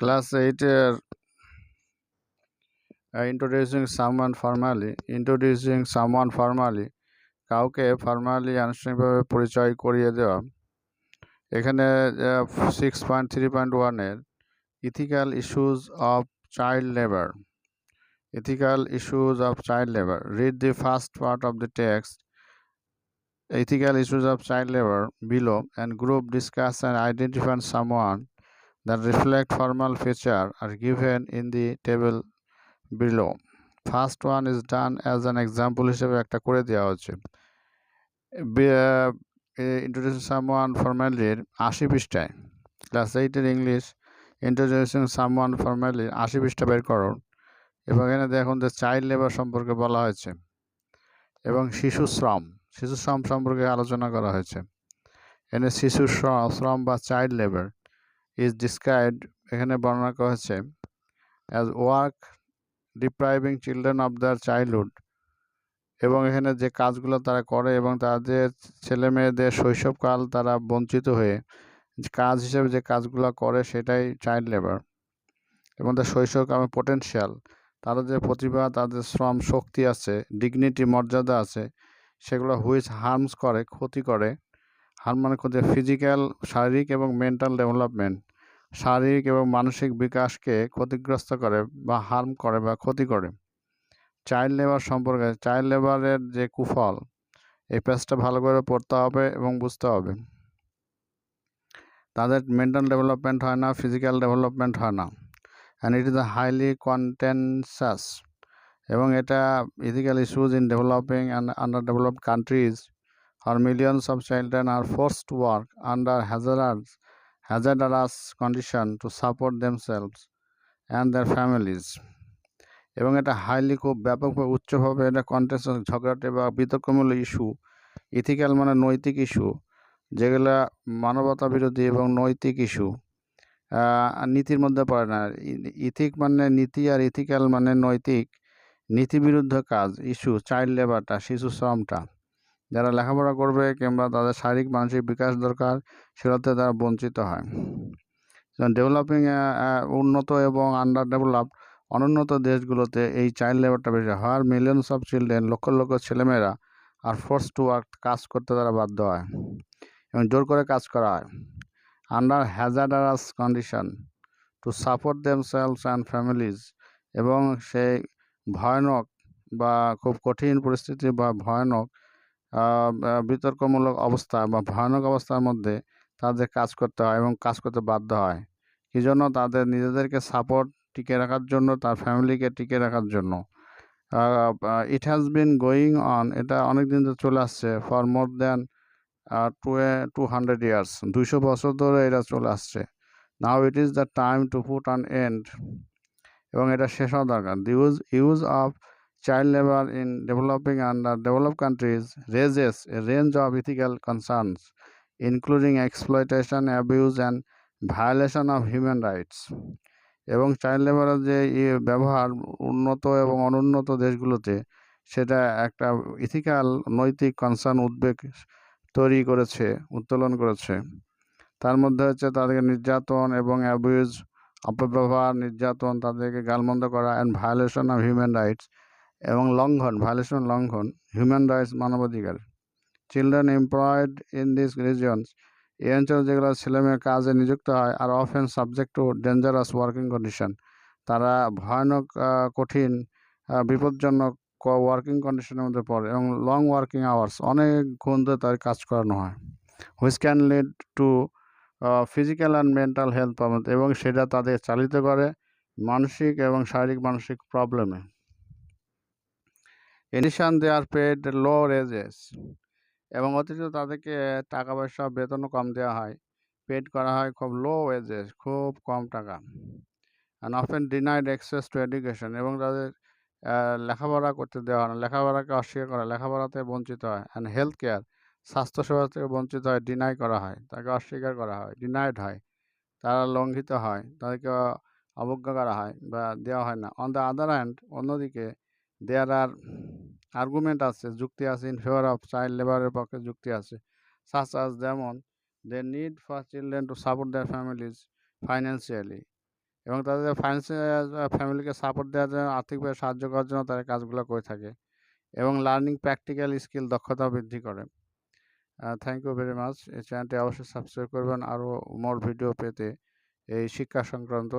Class 8 এর introducing someone formally, কাউকে formally আনুষ্ঠানিকভাবে পরিচয় করিয়ে দেওয়া। এখানে 6.3.1 এর ethical issues of child labour. Read the first part of the text, ethical issues of child labor, below, and group discuss and identify someone that reflect formal feature are given in the table below. First one is done as an example হিসেবে একটা করে দেওয়া হচ্ছে। Introducing someone ফর্মালির 80 পৃষ্ঠায়, class 8 এর English introducing someone ফর্মালির 80 পৃষ্ঠা বের করুন এবং এখানে দেখুন যে চাইল্ড লেবার সম্পর্কে বলা হয়েছে এবং শিশু শ্রম সম্পর্কে আলোচনা করা হয়েছে। এখানে শিশু শ্রম বা চাইল্ড লেবার ইজ ডিসক্রাইবড, এখানে বর্ণনা করা হয়েছে as work ডিপ্রাইভিং children of their childhood, এবং এখানে যে কাজগুলো তারা করে এবং তাদের ছেলে মেয়েদের শৈশবকাল তারা বঞ্চিত হয়ে কাজ হিসেবে যে কাজগুলো করে সেটাই চাইল্ড লেবার। এবং তার শৈশবকালের পটেনশিয়াল, তাদের যে প্রতিভা, তাদের শ্রম শক্তি আছে, ডিগনিটি মর্যাদা আছে, সেগুলো হুইচ হার্মস করে, ক্ষতি করে। হার্ম মানে ক্ষতি, ফিজিক্যাল শারীরিক এবং মেন্টাল ডেভেলপমেন্ট, শারীরিক এবং মানসিক বিকাশকে ক্ষতিগ্রস্ত করে বা হার্ম করে বা ক্ষতি করে। চাইল্ড লেবার সম্পর্কে, চাইল্ড লেবারের যে কুফল, এই পেজটা ভালো করে পড়তে হবে এবং বুঝতে হবে। তাদের মেন্টাল ডেভেলপমেন্ট হয় না, ফিজিক্যাল ডেভেলপমেন্ট হয় না, and it is a highly contentious. এবং এটা ethical issues in developing and under developed countries or millions of children are forced to work under hazardous conditions to support themselves and their families. এবং এটা highly, খুব ব্যাপকভাবে উচ্চভাবে এটা contest, ঝগড়াটে বা বিতর্কমূলক issue. Ethical মানে নৈতিক ইস্যু, যেগুলো মানবতা বিরোধী এবং নৈতিক ইস্যু, নীতির মধ্যে পড়ে না। ইথিক মানে নীতি আর ইথিক্যাল মানে নৈতিক, নীতিবিরুদ্ধ কাজ ইস্যু। চাইল্ড লেবারটা, শিশু শ্রমটা, যারা লেখাপড়া করবে কিংবা তাদের শারীরিক মানসিক বিকাশ দরকার, সেটাতে তারা বঞ্চিত হয়। ডেভেলপিং উন্নত এবং আন্ডার ডেভেলপড অনুন্নত দেশগুলোতে এই চাইল্ড লেবারটা বেশি হয়। Millions of children, lakh lakh ছেলেমেয়েরা আর ফোর্স টু ওয়ার্ক, কাজ করতে তারা বাধ্য হয় এবং জোর করে কাজ করা হয়। Under hazardous condition to support themselves and families, এবং সেই ভয়ানক বা খুব কঠিন পরিস্থিতি বা ভয়ানক বিতর্কমূলক অবস্থা বা ভয়ানক অবস্থার মধ্যে তাদের কাজ করতে হয় এবং কাজ করতে বাধ্য হয়। কী জন্য? তাদের নিজেদেরকে সাপোর্ট টিকে রাখার জন্য, তার ফ্যামিলিকে টিকে রাখার জন্য। It has been going on, এটা অনেক দিন ধরে চলে আসছে, ফর মোর দ্যান 200 years, 200 বছর ধরে এটা চলে আসছে। Now it is the time to put an end, এবং এটা শেষ হওয়া দরকার। The use of child labor in developing and developed countries raises a range of ethical concerns, including exploitation, abuse, and violation of human rights. এবং child লেবারের যে ব্যবহার উন্নত এবং অনুন্নত দেশগুলোতে, সেটা একটা ইথিক্যাল নৈতিক কনসার্ন, উদ্বেগ তৈরি করেছে, উত্তোলন করেছে। তার মধ্যে হচ্ছে তাদেরকে নির্যাতন এবং অ্যাবিউজ, অপব্যবহার, নির্যাতন, তাদেরকে গালমন্দ করা, and violation of human rights, এবং ভায়োলেশন লঙ্ঘন হিউম্যান রাইটস, মানবাধিকার। Children employed in this reasons, এই অঞ্চলে যেগুলো ছেলেমেয়ে কাজে নিযুক্ত হয়, are often subject to dangerous working condition, তারা ভয়ানক, কঠিন, বিপজ্জনক ওয়ার্কিং কন্ডিশনের মধ্যে পড়ে, এবং লং ওয়ার্কিং আওয়ার্স, অনেক ঘন্টা ধরে তার কাজ করানো হয়, which can lead to physical and mental health problem, এবং সেটা তাদের চালিত করে মানসিক এবং শারীরিক মানসিক প্রবলেমে। এডিশন দে আর পেড লো ওয়েজেস, এবং অতিরিক্ত তাদেরকে টাকা পয়সা, বেতনও কম দেওয়া হয়, পেড করা হয় খুব লো ওয়েজেস, খুব কম টাকা। And often denied access to education, এবং তাদের লেখাপড়া করতে দেওয়া হয় না, লেখাপড়াকে অস্বীকার করা, লেখাপড়াতে বঞ্চিত হয়। অ্যান্ড হেলথ কেয়ার, স্বাস্থ্যসেবা থেকে বঞ্চিত হয়, ডিনাই করা হয়, তাকে অস্বীকার করা হয়, ডিনাইড হয়, তারা লঙ্ঘিত হয়, তাদেরকে অবজ্ঞা করা হয় বা দেওয়া হয় না। অন দ্য আদার হ্যান্ড, অন্যদিকে দেয়ার আর আর্গুমেন্ট আছে, যুক্তি আছে, ইন ফেভার অফ চাইল্ড লেবারের পক্ষে যুক্তি আছে, সাচ আস, যেমন they need for children to support their families financially, এবং তাদের ফাইন্যান্সিয়াল ফ্যামিলিকে সাপোর্ট দেওয়ার জন্য, আর্থিকভাবে সাহায্য করার জন্য তারা কাজগুলো করে থাকে এবং লার্নিং প্র্যাকটিক্যাল স্কিল দক্ষতা বৃদ্ধি করে। Thank you very much. এই চ্যানেলটি অবশ্যই সাবস্ক্রাইব করবেন আরও মোর ভিডিও পেতে এই শিক্ষা সংক্রান্ত।